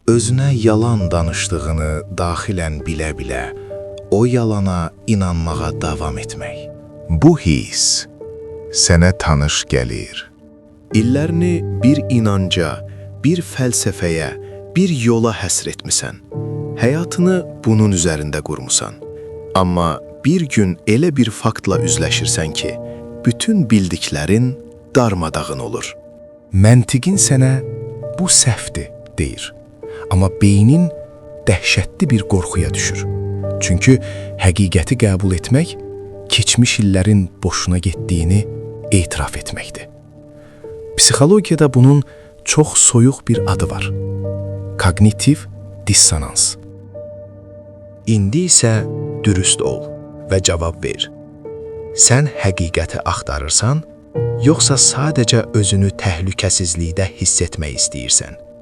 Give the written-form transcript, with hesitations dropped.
özünə yalan danışdığını daxilən bilə-bilə o yalana inanmağa davam etmək. Bu his sənə tanış gəlir. İllərini bir inanca, bir fəlsəfəyə, bir yola həsr etmisən. Həyatını bunun üzərində qurmusan. Amma bir gün elə bir faktla üzləşirsən ki, bütün bildiklərin darmadağın olur. Məntiqin sənə bu səhvdir deyir. Amma beynin dəhşətli bir qorxuya düşür. Çünki həqiqəti qəbul etmək, keçmiş illərin boşuna getdiyini etiraf etməkdir. Psixologiyada bunun çox soyuq bir adı var. Kognitiv dissonans. İndi isə dürüst ol və cavab ver. Sən həqiqəti axtarırsan, yoxsa sadəcə özünü təhlükəsizlikdə hiss etmək istəyirsən?